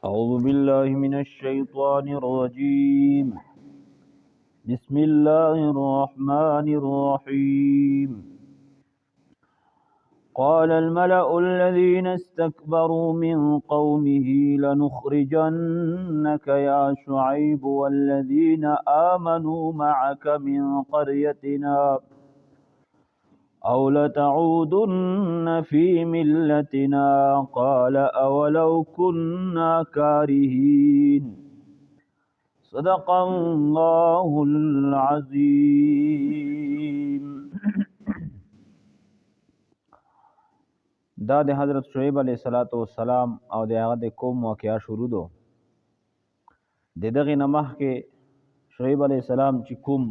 أعوذ بالله من الشيطان الرجيم. بسم الله الرحمن الرحيم. قال الملأ الذين استكبروا من قومه لنخرجنك يا شعيب والذين آمنوا معك من قريتنا أو لتعودن في ملتنا قال أولو كنا كارهين. صدق الله العظیم. دا د حضرت شعیب علیه السلام او د هغه د قوم واقعا شروع دو. د دغې نه مخکې شعیب علیه السلام چې کوم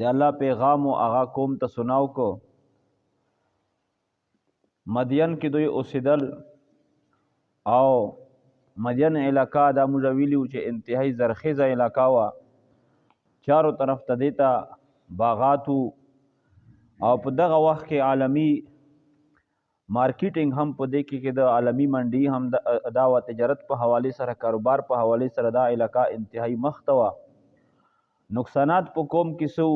د الله پیغام او هغه قوم ته سناو کو، مدین کې دوی اوسېدل او مدین علاقہ دا موږ ویلي چې انتهایی زرخیزه علاقہ وه، چارو طرف ته دیتا باغاتو او په دغه وخت کې عالمی مارکیټینګ هم په دې کې د عالمی منډي هم دا و، تجارت په حواله سره، کاروبار په حواله سره دا علاقہ انتهایی مخته وه. نقصانات په قوم کې سو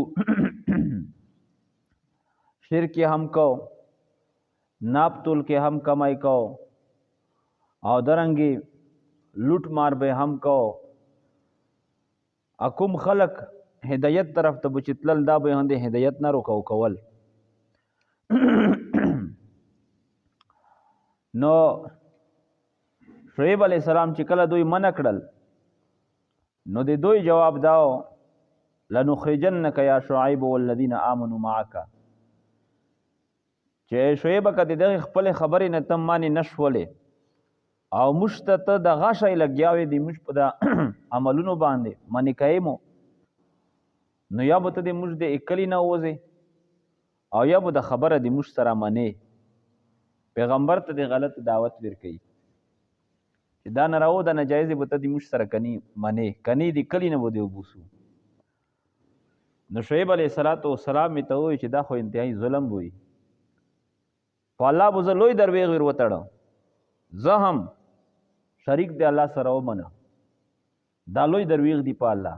شرک هم کو، ناپ تول کې هم کمای کو او درنګي لوټ مار به هم کو. اکم خلق هدایت طرف ته بچتلل دا به هند هدایت نه روکو کول. نو شعیب علیہ السلام چې کله دوی منع کړل نو د دوی جواب داو لنخرجنک یا شعیب والذین آمنوا معک، چې شعیب کده دغه خپل خبرې نه تم مانی نشولې او مشته ته د غشای لګیاوې دی مش په د عملونو باندې منی کایمو، نو یا به ته د مش د اکلی نه وځي او یا به د خبره د مش سره منی. پیغمبر ته د غلط دعوت ورکړي چې دا نه راو د ناجایز به ته د مش سره کني منی کني د کلی نه بده وبوسو. نو شعیب علیه السلام می ته وی چې دا خو انتهایی ظلم وي، په الله به زه لوی درویغ ور وتړم، زه هم شریک دی الله سره ومنه. دا لوی درویغ دی په الله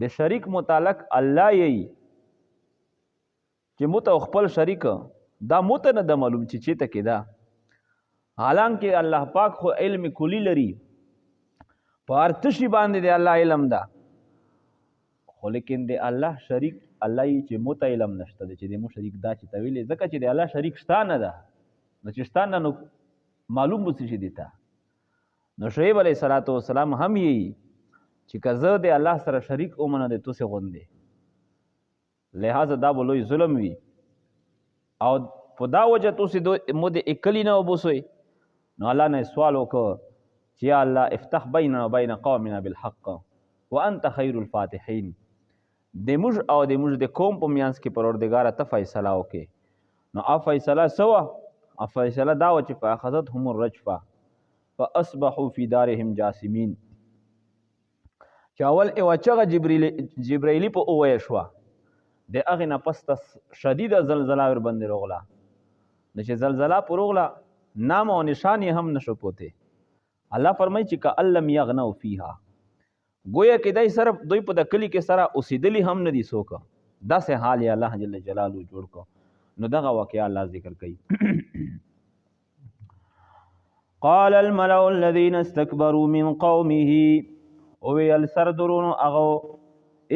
د شریک متعلق الله یی چې مت خپل شریک دا مت نه د معلوم چې چیته کې دا، حالانکه الله پاک خو علم کلی لري، په ارتشی باندې دی الله علم دا، خو لیکن دی الله شریک الله یی چې مت علم نشته چې د مو شریک دا چې تویلې ځکه چې دی الله شریک شته نه ده، نو چې شته نه نو معلوم بوسی شي دیتا. نو شعیب علیہ السلام هم یی چې کزه د الله سره شریک اومنه د توسه غوندې، لہذا دا بلوی ظلم وی او په دا وجه توسه مو د اکلی نه وبوسوي. نو الله نه سوال وکړ چې یا الله افتح بیننا وبین قومنا بالحق وانت خیر الفاتحین، د موږ او د موږ د قوم په میانس کې پروردګار ته فیصله وکړي. نو فیصله سوا فیصله دا و چې فاخذتهم الرجفه فاصبحوا فی دارهم جاثمین، چې اول ایوچغه جبرائیلی په اوه شوه د هغې نه پس ته شدیده زلزله ور باندې راغله. نو چې زلزله پر راغله نام او نشان یې هم نشو پوته. الله فرمایي چې کأن لم یغنوا فیها، گویا کې دای صرف دوی په د کلی کې سره اوسېدلی هم نه دي څوک، داسې حال یې الله جل جلاله جوړ کړ. نو دغه واقعا الله ذکر کوي. قال الملأ الذين استكبروا من قومه، او ویل سردرونو هغه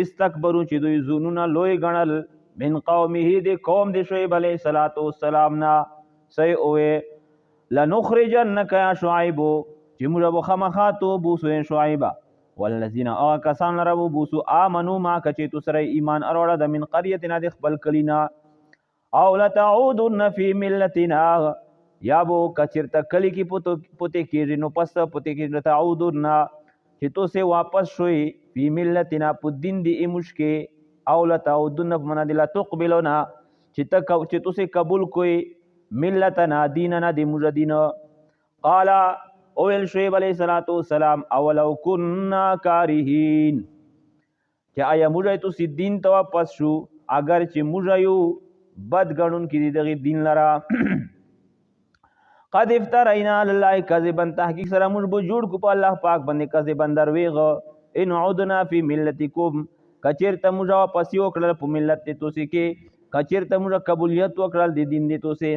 استکبروا چې دوی ځانونه لوی ګڼل، من قومه د قوم د شعیب علیه السلام نه، سی اوې لنخرجنک یا شعیب، چې موږ به خامخا توبوسو شعیبه، والذین هغه کسان لره وبوسو آمنو معک چې تو سره ایمان اروړه د من قریتنا د خپل کلینا، او لتعودن فی ملتنا، یا بو کچرته کلی کی پته کېږي نو پس پته کې لتعودن چې تو سے واپس شوي فی ملتنا په دین دی ایمش کې، او لتعودن من دی لتقبلنا چې تو سے قبول کوي ملتنا دیننا دی موږ دین. قال اول شعیب علیہ السلام اولو کننا کارهین، چې آیا موږ تو سی دین ته واپس شو اگر چې موږ یو بد ګڼون کې دغه دین لرا. قد افترینا علی الله کذبا تحقیق سره موږ به جوړ کو په الله پاک باندې کذبا درویغه ان عدنا فی ملتکم کچیرته موږ واپس یو کړل په ملت توسی کې کچیرته موږ قبولیت وکړل د دین دی توسی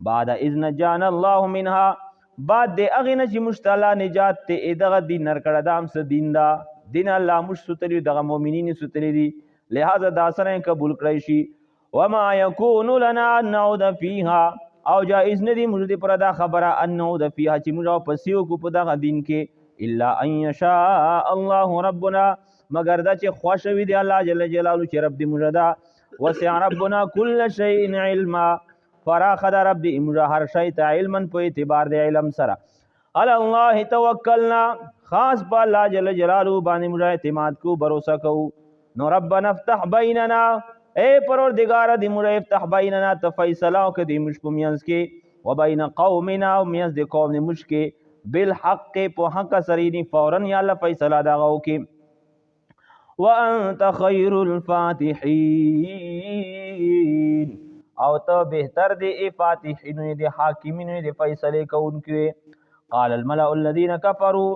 بعد اذ نجانا الله منها بعد د اغه نه چې مشتاله نجات ته دغه دین نر کړه دام س دین دا دین الله مش ستلی دغه مؤمنین ستلی دي لہذا دا سره قبول کړی شي وما يكون لنا ان نعود فيها او جائز ندی موږ دې پر دا خبره ان نعود فيها چې موږ پسیو کو په دغه دین کې الا ان يشاء الله ربنا مگر دا چې خوښوي دی الله جل جلاله چې رب دې موږ دا وسع ربنا كل شيء علما فراخ دا رب دې موږ هر شی ته علما په اعتبار د علم سره علی الله توکلنا خاص په الله جل جلاله باندې موږ اعتماد کو باور کو نو ربنا افتح بیننا اے پروردگار دې موږ افتح بیننا ته فیصله وکړي موږ په میانس کې وبین قومنا او میانس د قوم موږ کې بالحق په حق سرینی فورا یا الله فیصله دا وکړي وانت خیر الفاتحین او ته بهتر دی فاتحین دی حاکمین دی فیصله کوونکی قال الملأ الذين كفروا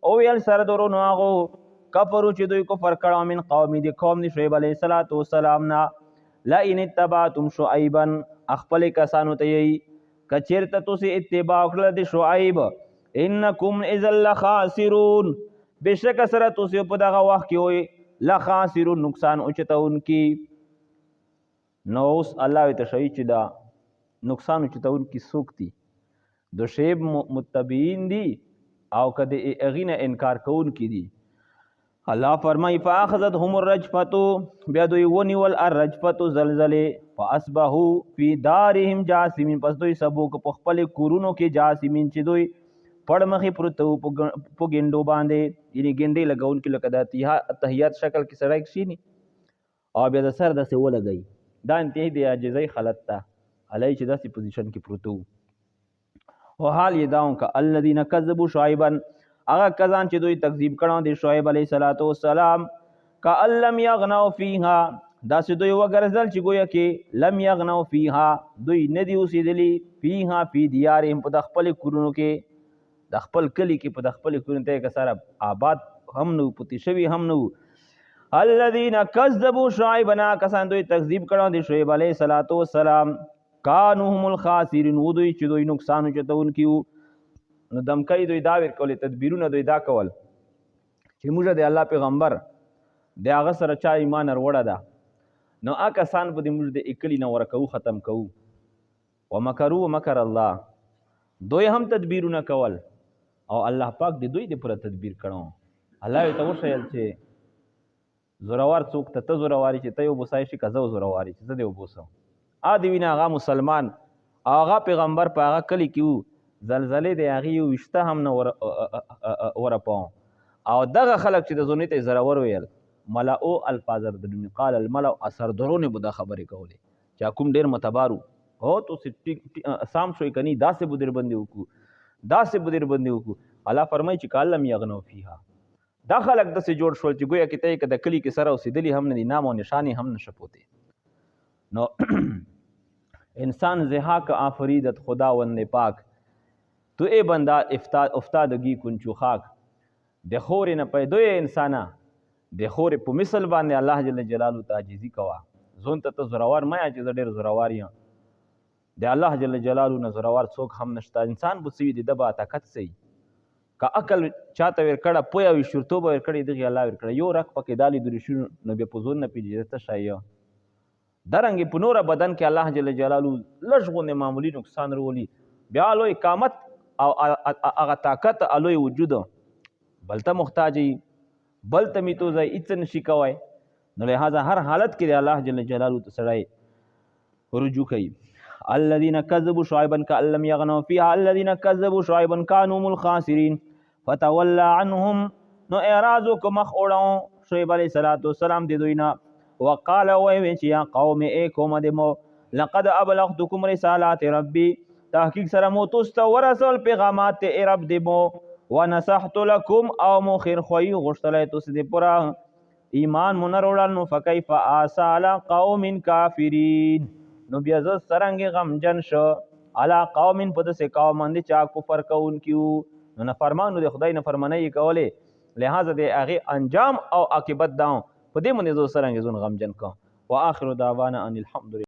او یل سردرونو هغه کفرو چې دوی کفر کړه من قوم دی قوم دی شعیب علیه السلام نا لئن اتبعتم شعیبا خپل کسانو ته یی کچیرته تاسو اتباع کړل دی شعیب انکم اذا لخاسرون بشک سره تاسو په دغه وخت کې وي لخاسرون نقصان اوچتونکي نو اوس الله ته شوی چې دا نقصان اوچتونکي څوک دي د شعیب متبعین دي او کده اغینه انکار کوونکي دي الله فرمای فاخذتهم الرجفه بیا دوی ونیول الرجفه زلزله فاصبحوا فی دارهم جاثمین پس دوی سبو په خپل کورونو کې جاثمین چې دوی پړمخې پروتو په ګندو باندې یعنی ګندې لګون کې لکه د تحیات شکل کې سره شي ني او بیا د سر دسه ولګي دا انتهایی د عاجزۍ حالت ته علی چې داسې پوزیشن کې پروتو او حال یې داون کا الذين كذبوا شعيبا هغه کسان چې دوی تکذیب کړو د شعیب علیه السلام کا لم یغنوا فیها داسې دوی وګرځل چې گویا کې لم یغنوا فیها دوی ندی اوسېدلی فیها فی دیارهم په خپل کورونو کې د خپل کلی کې په خپل کورونو ته کسره آباد هم نو پتی شوی هم نو الذين كذبوا شعيبا کسان دوی تکذیب کړو د شعیب علیه السلام کانوا هم الخاسرین و دوی چې دوی نقصان چتون کیو نو دمکای دوی دا ورکول تدبیرونه دوی دا کول چې موږ د الله پیغمبر د هغه سره چا ایمان وروړه ده نو کسان په دې موږ د اکلی نه ورکو ختم کوو ومکروا مکر الله دوی هم تدبیرونه کول او الله پاک د دوی د پر تدبیر کړو الله ته وشیل چې زوروار څوک ته زورواري چې ته یو بوسای شي کزو زورواري چې زه دې وبوسم دی وینا هغه مسلمان هغه پیغمبر په هغه کلی کې زلزلې د هغې ویشته هم نه ورپاو او دغه خلک چې د زونې ته زورور ویل ملأو الفاظ درومي قال الملأ سردرونه به دا خبرې کولې چې کوم ډېر متبارو هو تو سام شوي کني داسې به در باندې وکړو داسې به در باندې وکړو الله فرمایي چې کالم یغنو فیها دا خلک داسې جوړ شول چې گویا کې ته یې که د کلي کې سره اوسېدلي هم نه دي نام او نشانې هم نشه پوتې نو انسان زهاک آفریدت خداوند پاک تو ای بندا افتادگی کنچو خاک د خور نه پیدوی انسانا د خور په مثل باندې الله جل جلاله تعجزی کوا زون ته زوروار ما چې ډېر زوروار یم د الله جل جلاله نه زوروار څوک هم نشته انسان بوسوي د دبا طاقت سي که عقل چاته ور کړه پویا وي شرطو به ور کړی دغه الله ور کړه یو رک پکې دالي درې شو نو به پوزون نه پیږي ته شایو درنګ په نور بدن کې الله جل جلاله لږغونه معمولی نقصان ورولي بیا لوی قامت او هغه طاقت الوی وجود بلته محتاجي بلته میتوزای اڅ نشي کوي نو لہذا هر حالت کې الله جل جلاله ته سړی رجوع کوي الذين كذبوا شعيبا كأن لم يغنوا فيها الذين كذبوا شعيبا كانوا هم الخاسرين فتولى عنهم نو اعراض کو مخ اوړو شعیب علیہ السلام دې دوینا وقال وای چې یا قوم ای قوم دې مو لقد ابلغتكم رسالات ربي تحقیق سره مو تاسو ورسول پیغامات ای رب دې مو ونصحت لكم او مو خیر خوې غشتلې تاسو دې پورا ایمان منروړل نو فكيف اسال قوم کافرین نو بیا ز سرنګ غم جن شو علی قوم په داسې قوم باندې چې کفر کوونکي وو نو نافرمانو د خدای نافرمانۍ یې کولې لہذا د هغې انجام او عاقبت دا په دې باندې زه څرنګې ځون غمجن کړم. واخر دعوانا ان الحمد لله.